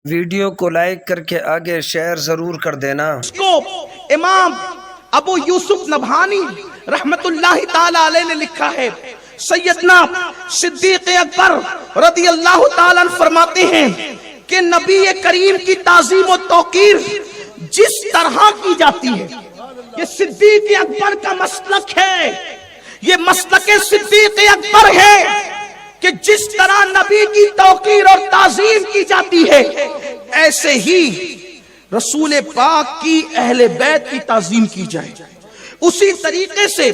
Video کو like کر کے آگے شیئر ضرور کر دینا۔ اس کو امام ابو یوسف نبہانی رحمت اللہ تعالی علیہ نے لکھا ہے۔ سیدنا صدیق اکبر رضی اللہ تعالیٰ عنہ فرماتے ہیں کہ نبی کریم کی تعظیم و توقیر جس طرح کی جاتی ہے، یہ صدیق اکبر کا مسلک ہے، یہ مسلک صدیق اکبر ہے کہ جس طرح نبی کی توقیر اور تعظیم کی جاتی ہے، ایسے ہی رسول پاک کی اہل بیت کی تعظیم کی جائے، اسی طریقے سے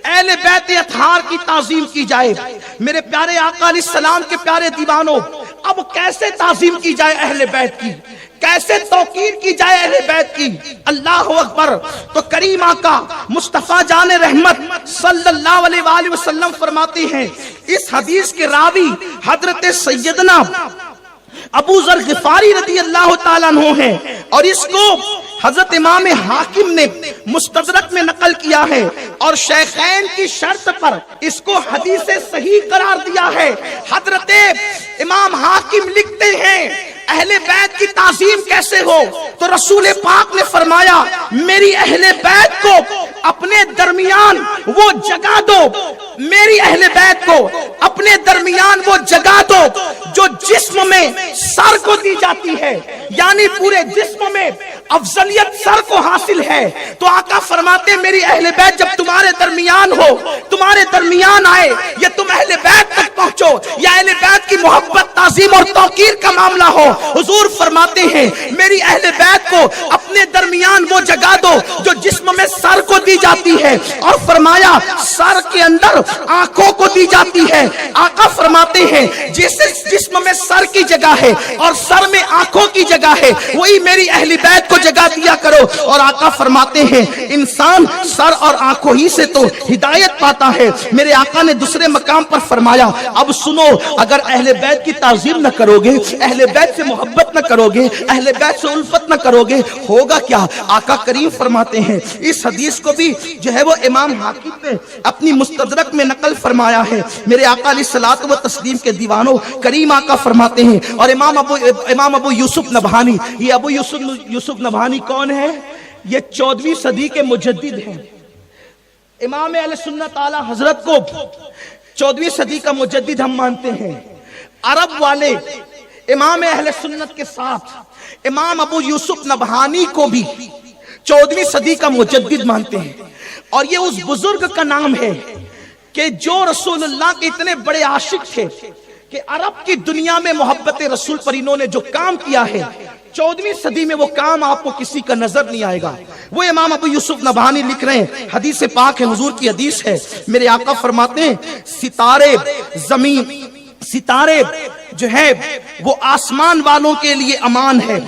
اہل بیت اطہار کی تعظیم کی جائے۔ میرے پیارے آقا علیہ السلام کے پیارے دیوانوں، اب کیسے تعظیم کی جائے اہل بیت کی، کیسے توقیر کی جائے اہل بیت کی؟ اللہ اکبر! تو کریم آقا مصطفیٰ جان رحمت صلی اللہ علیہ وآلہ وسلم فرماتے ہیں، اس حدیث کے راوی حضرت سیدنا ابو ذر غفاری رضی اللہ تعالیٰ عنہ ہیں، اور اس کو حضرت امام حاکم نے مستدرک میں نقل کیا ہے، اور شیخین کی شرط پر اس کو حدیث صحیح قرار دیا ہے۔ حضرت امام حاکم لکھتے ہیں اہل بیت کی تعظیم کیسے ہو؟ تو رسول پاک نے فرمایا، میری اہل بیت کو اپنے درمیان وہ جگہ دو، میری اہل بیت کو اپنے درمیان وہ جگہ دو جو جسم میں سر کو دی جاتی ہے، یعنی پورے جسم میں افضلیت سر کو حاصل ہے۔ تو آقا فرماتے میری اہل بیت جب تمہارے درمیان ہو، تمہارے درمیان آئے، یا تم اہل بیت تک پہنچو، یا اہل بیت کی محبت تعظیم اور توقیر کا معاملہ ہو، حضور فرماتے ہیں میری اہل بیت کو اپنے درمیان وہ جگہ دو جو جسم میں سر کو دی جاتی ہے، اور فرمایا سر کے اندر آنکھوں کو دی جاتی ہے۔ آقا فرماتے ہیں جس جسم میں سر کی جگہ ہے اور سر میں آنکھوں کی جگہ ہے، وہی میری اہل بیت کو جگہ دیا کرو۔ اور آقا فرماتے ہیں انسان سر اور آنکھوں ہی سے تو ہدایت پاتا ہے۔ میرے آقا نے دوسرے مقام پر فرمایا اب سنو، اگر اہل بیت کی تعظیم نہ کرو گے، اہل بیت سے محبت نہ کرو گے، اہل بیت سے الفت نہ کرو گے، ہوگا کیا؟ آقا کریم فرماتے ہیں، اس حدیث کو بھی جو ہے وہ امام حاکم نے اپنی مستدرک میں نقل فرمایا ہے۔ میرے آقا علیہ الصلوۃ والتسلیم کے دیوانوں، کریم آقا فرماتے ہیں، اور امام ابو یوسف نبہانی، یہ ابو یوسف نبہانی کون ہے؟ یہ 14ویں صدی کے مجدد ہیں۔ امام اہل سنت اعلی حضرت کو 14ویں صدی کا مجدد ہم مانتے ہیں۔ عرب والے امام اہل سنت کے ساتھ امام ابو یوسف نبہانی کو بھی 14ویں صدی کا مجدد مانتے ہیں، اور یہ اس بزرگ کا نام ہے کہ جو رسول اللہ کے اتنے بڑے عاشق تھے کہ عرب کی دنیا میں محبت رسول پر انہوں نے جو کام کیا ہے، 14ویں صدی میں وہ کام آپ کو کسی کا نظر نہیں آئے گا۔ وہ امام ابو یوسف نبہانی لکھ رہے ہیں، حدیث پاک ہے، حضور کی حدیث ہے، میرے آقا فرماتے ہیں ستارے زمین، ستارے جو ہے وہ آسمان والوں کے لیے امان ہے،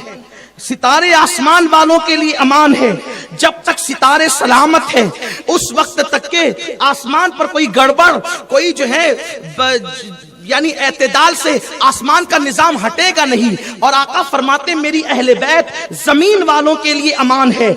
ستارے آسمان والوں کے لیے امان ہے، جب تک ستارے سلامت ہیں اس وقت تک کہ آسمان پر کوئی گڑبڑ، کوئی جو ہے یعنی اعتدال سے آسمان کا نظام ہٹے گا نہیں۔ اور آقا فرماتے میری اہل بیت زمین والوں کے لیے امان ہے،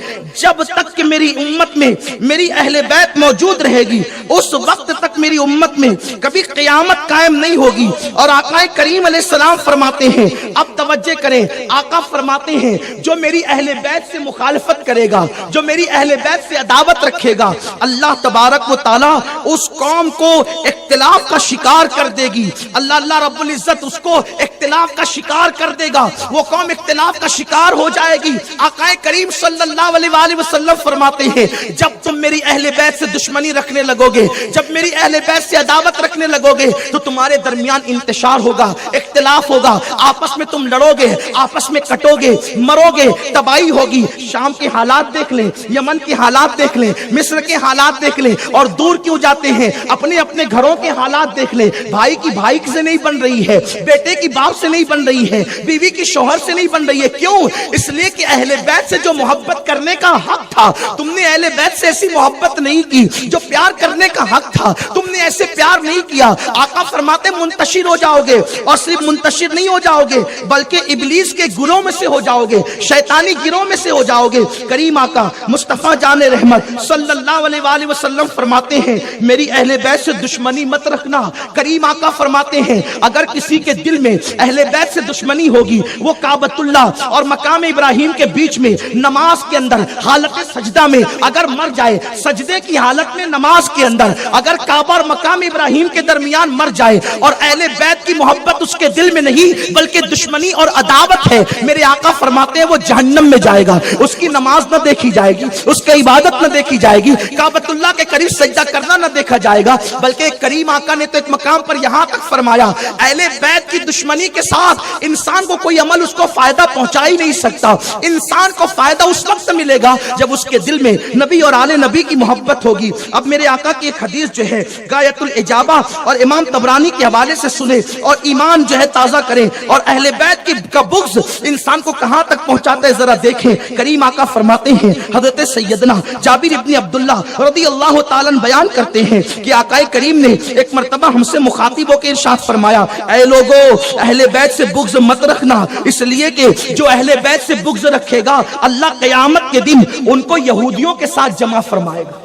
جب تک کہ میری امت میں میری اہل بیت موجود رہے گی اس وقت تک میری امت میں کبھی قیامت قائم نہیں ہوگی۔ اور آقا کریم علیہ السلام فرماتے ہیں، اب توجہ کریں، آقا فرماتے ہیں جو میری اہل بیت سے مخالفت کرے گا، جو میری اہل بیت سے عداوت رکھے گا، اللہ تبارک و تعالی اس قوم کو اختلاف کا شکار کر دے گی۔ اللہ رب العزت اس کو اختلاف کا شکار کر دے گا، وہ قوم اختلاف کا شکار ہو جائے گی۔ آقا کریم صلی اللہ علیہ وآلہ وسلم فرماتے ہیں جب تم میری اہل بیت سے دشمنی رکھنے لگو گے، جب میری اہل بیت سے عداوت رکھنے لگو گے تو تمہارے درمیان انتشار ہوگا، اختلاف ہوگا، آپس میں تم لڑو گے، آپس میں کٹو گے، مرو گے، تباہی ہوگی۔ شام کے حالات دیکھ لیں، یمن کے حالات دیکھ لیں، مصر کے حالات دیکھ لیں، اور دور کیوں جاتے ہیں، اپنے اپنے گھروں کے حالات دیکھ لیں، بھائی کی بھائی سے نہیں بن رہی ہے، بیٹے کی باپ سے نہیں بن رہی ہے، بیوی کی شوہر سے نہیں بن رہی ہے۔ کیوں؟ اس لیے کہ اہل بیت سے جو محبت کرنے کا حق تھا تم نے اہل بیت سے ایسی محبت نہیں کی، جو پیار کرنے کا حق تھا تم نے ایسے پیار نہیں کیا۔ آقا فرماتے منتشر ہو جاؤ گے، اور صرف منتشر نہیں ہو جاؤ گے بلکہ ابلیس کے گروہ میں سے ہو جاؤ گے، شیطانی گروہ میں سے ہو جاؤ گے۔ کریم آقا مصطفیٰ جان رحمت صلی اللہ علیہ وآلہ وسلم فرماتے ہیں میری اہل بیت سے دشمنی مت رکھنا۔ کریم آقا فرماتے ہیں اگر کسی کے دل میں اہل بیت سے دشمنی ہوگی، وہ کعبۃ اللہ اور مقام ابراہیم کے بیچ میں نماز کے اندر حالت سجدہ میں اگر مر جائے، سجدے کی حالت میں نماز کے اندر اگر کعبہ اور مقام ابراہیم کے درمیان مر جائے اور اہل بیت کی محبت اس کے دل میں نہیں بلکہ دشمنی اور عداوت ہے، میرے آقا فرماتے ہیں وہ جہنم میں جائے گا۔ اس کی نماز نہ دیکھی جائے گی، اس کی عبادت نہ دیکھی جائے گی، کعبۃ اللہ کے قریب سجدہ کرنا نہ دیکھا جائے گا، بلکہ کریم آقا نے تو ایک مقام پر یہاں تک فرمایا اہل بیت کی دشمنی کے ساتھ انسان کو کوئی عمل اس کو فائدہ پہنچا ہی نہیں سکتا۔ انسان کو فائدہ اس وقت ملے گا جب اس کے دل میں نبی اور آل نبی کی محبت ہوگی۔ اب میرے آقا کی ایک حدیث جو ہے غایۃ الاجابہ اور امام طبرانی کے حوالے سے سنیں اور ایمان جو ہے تازہ کریں، اور اہل بیت کی کا بغض انسان کو کہاں تک پہنچاتا ہے ذرا دیکھیں۔ کریم آقا فرماتے ہیں حضرت سیدنا جابر ابن عبداللہ رضی اللہ تعالیٰ بیان کرتے ہیں کہ آقا کریم نے ایک مرتبہ ہم سے مخاطب ہو کے ارشاد فرمایا اے لوگو اہل بیت سے بغض مت رکھنا، اس لیے کہ جو اہل بیت سے بغض رکھے گا اللہ قیامت کے دن ان کو یہودیوں کے ساتھ جمع فرمائے گا۔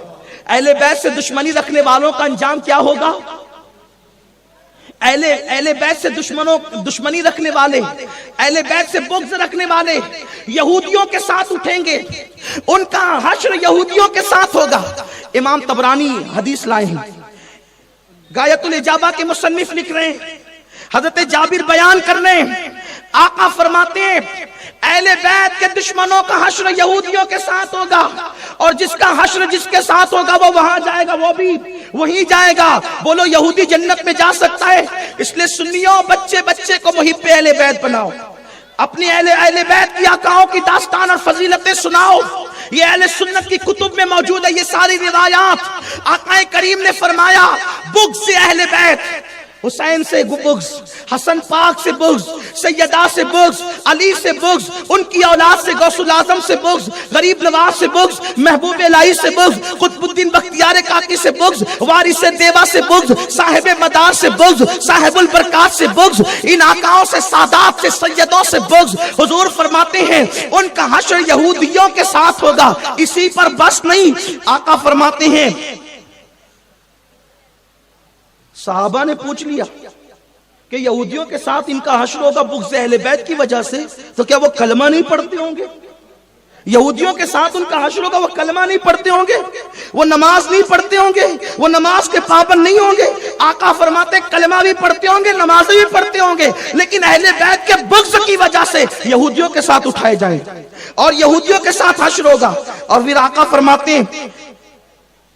اہل بیت سے دشمنی رکھنے والوں کا انجام کیا ہوگا؟ اہل بیت سے دشمنی رکھنے والے، اہل بیت سے بغض رکھنے والے یہودیوں کے ساتھ اٹھیں گے، ان کا حشر یہودیوں کے ساتھ ہوگا۔ امام طبرانی حدیث لائے ہیں، غایۃ الاجابہ کے مصنف لکھ رہے ہیں، حضرت جابر بیان کر رہے ہیں، آقا فرماتے ہیں اہل بیت کے دشمنوں کا حشر یہودیوں کے ساتھ ہوگا، اور جس کا حشر جس کے ساتھ ہوگا وہ وہاں جائے گا، وہ بھی وہیں جائے گا۔ بولو یہودی جنت میں جا سکتا ہے؟ اس لیے سنیو بچے بچے کو محب اہل بیت بناؤ، اپنی اہل بیت کی آقاؤں کی داستان اور فضیلتیں سناؤ، یہ اہل سنت کی کتب میں موجود ہے یہ ساری روایات۔ آقا کریم نے فرمایا بغض سے اہل بیت، حسین سے بغض، حسن پاک سے بغض، سیدہ سے بغض، علی سے بغض، ان کی اولاد سے غوث الاعظم سے بغض، غریب نواز سے بغض، محبوب الہی سے بغض، قطب الدین بختیار کاکی سے بغض، وارث دیوا سے بغض، صاحب مدار سے بغض، صاحب البرکات سے بغض، ان آقاؤں سے سادات سے سیدوں سے بغض۔ حضور فرماتے ہیں ان کا حشر یہودیوں کے ساتھ ہوگا۔ اسی پر بس نہیں، آقا فرماتے ہیں صحابہ نے پوچھ لیا کہ یہودیوں کے ساتھ ان کا حشر ہوگا بغض اہل بیت کی وجہ سے، تو کیا وہ کلمہ نہیں پڑھتے ہوں گے؟ یہودیوں کے ساتھ ان کا حشر ہوگا، وہ کلمہ نہیں پڑھتے ہوں گے، وہ نماز نہیں پڑھتے ہوں گے، وہ نماز کے پابند نہیں ہوں گے۔ آقا فرماتے ہیں کلمہ بھی پڑھتے ہوں گے، نماز بھی پڑھتے ہوں گے، لیکن اہل بیت کے بغض کی وجہ سے یہودیوں کے ساتھ اٹھائے جائیں اور یہودیوں کے ساتھ حشر ہوگا۔ اور پھر آقا فرماتے ہیں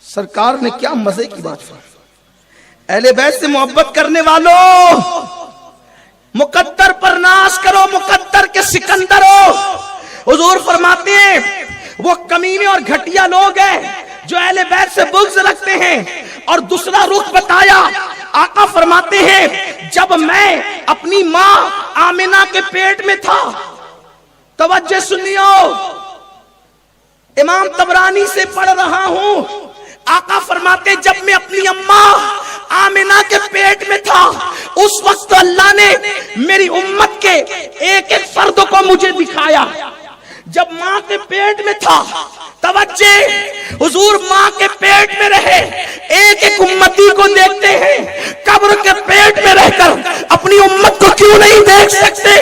سرکار نے کیا مزے کی بات فرمائی، اہل بیت سے محبت کرنے والوں مقدر پر ناز کرو، مقدر کے سکندر ہو۔ حضور فرماتے ہیں وہ کمینے اور گھٹیا لوگ ہیں جو اہل بیت سے بغض رکھتے ہیں۔ اور دوسرا رخ بتایا، آقا فرماتے ہیں جب میں اپنی ماں آمنہ کے پیٹ میں تھا، توجہ سنیو، امام طبرانی سے پڑھ رہا ہوں، آقا فرماتے جب میں اپنی اماں آمنہ کے پیٹ میں تھا اس وقت اللہ نے میری امت کے ایک ایک فرد کو مجھے دکھایا۔ جب ماں کے پیٹ میں تھا، توجہ، حضور ماں کے پیٹ میں رہے، ایک ایک امتی کو دیکھتے ہیں، قبر کے پیٹ میں رہ کر اپنی امت کو کیوں نہیں دیکھ سکتے؟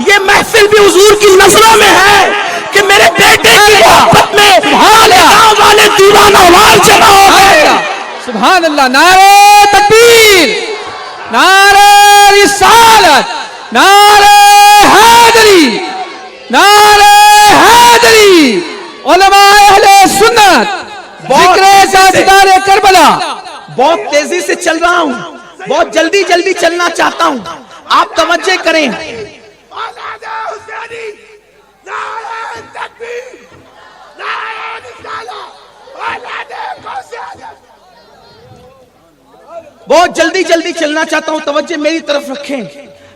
یہ محفل بھی حضور کی نظروں میں ہے کہ میرے بیٹے کی محبت میں گاؤں والے دیوانہ وار جمع ہو گئے۔ سبحان اللہ، نعرہ تکبیر، نعرہ رسالت، نعرہ حیدری، نعرہ حیدری، علماء اہل سنت، ذکر تاجدار کربلا۔ بہت تیزی سے چل رہا ہوں، بہت جلدی جلدی چلنا چاہتا ہوں، آپ توجہ کریں۔ بہت جلدی جلدی چلنا چاہتا ہوں، توجہ میری طرف رکھیں۔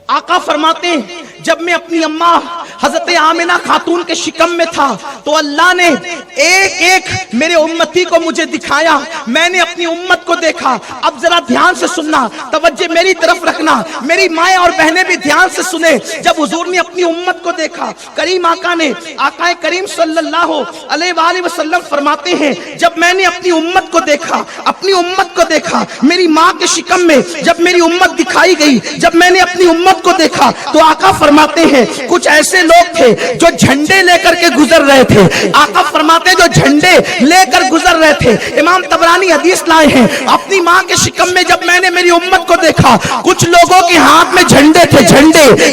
آقا فرماتے ہیں جب میں اپنی اماں حضرت آمنہ خاتون کے شکم میں تھا تو اللہ نے ایک ایک میرے امتی کو مجھے دکھایا، میں نے اپنی امت کو دیکھا۔ اب ذرا دھیان سے سننا، توجہ میری طرف رکھنا، میری مائیں اور بہنیں بھی دھیان سے سنیں۔ جب حضور نے اپنی امت کو دیکھا، کریم آقا نے، آقا کریم صلی اللہ علیہ وآلہ وسلم فرماتے ہیں جب میں نے اپنی امت کو دیکھا، اپنی امت کو دیکھا، میری ماں کے شکم میں جب میری امت دکھائی گئی، جب میں نے اپنی امت کو دیکھا تو آقا فرماتے ہیں کچھ ایسے لوگ تھے جو جھنڈے لے کر کے گزر رہے تھے۔ آقا فرماتے ہیں جو جھنڈے لے کر گزر رہے تھے۔ امام طبرانی حدیث لائے ہیں، اپنی ماں کے شکم میں جب میں نے میری امت کو دیکھا، کچھ لوگوں کے ہاتھ میں جھنڈے تھے،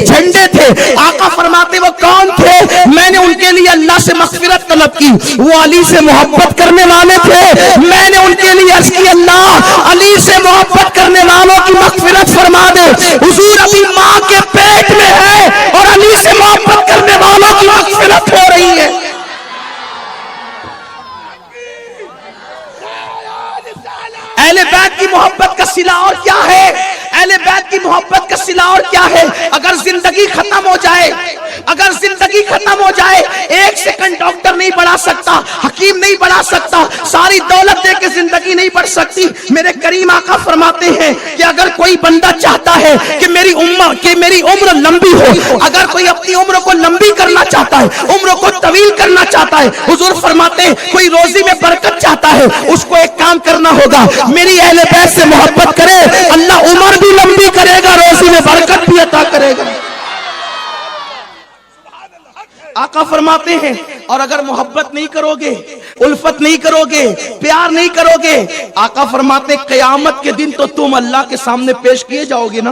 جھنڈے تھے۔ آقا فرماتے وہ کون تھے؟ میں نے ان کے لیے اللہ سے مغفرت طلب کی، وہ علی سے محبت کرنے والے تھے۔ میں نے ان کے لیے عرض کی اللہ علی سے محبت کرنے والوں کی مغفرت فرما دے۔ حضور ابھی ماں کے پیٹ میں ہے اور علی سے محبت کرنے والوں کی مغفرت ہو رہی ہے۔ اہل بیت کی محبت کا صلہ اور کیا ہے؟ اہل بیت کی محبت کا صلہ اور کیا ہے؟ اگر زندگی ختم ہو جائے، اگر زندگی ختم ہو جائے، ایک سیکنڈ ڈاکٹر نہیں بڑھا سکتا، حکیم نہیں بڑھا سکتا، ساری دولت دے کے زندگی نہیں بڑھ سکتی۔ میرے کریم آقا فرماتے ہیں کہ اگر کوئی بندہ چاہتا ہے کہ میری عمر لمبی ہو، اگر کوئی اپنی عمر کو لمبی کرنا چاہتا ہے، عمر کو طویل کرنا چاہتا ہے، حضور فرماتے ہیں کوئی روزی میں برکت چاہتا ہے، اس کو ایک کام کرنا ہوگا، میری اہل بیت سے محبت کرے، اللہ عمر بھی لمبی کرے گا، روزی میں برکت بھی عطا کرے گا۔ آقا فرماتے ہیں اور اگر محبت نہیں کرو گے، الفت نہیں کرو گے، پیار نہیں کرو گے، آقا فرماتے قیامت کے دن تو تم اللہ کے سامنے پیش کیے جاؤ گے نا۔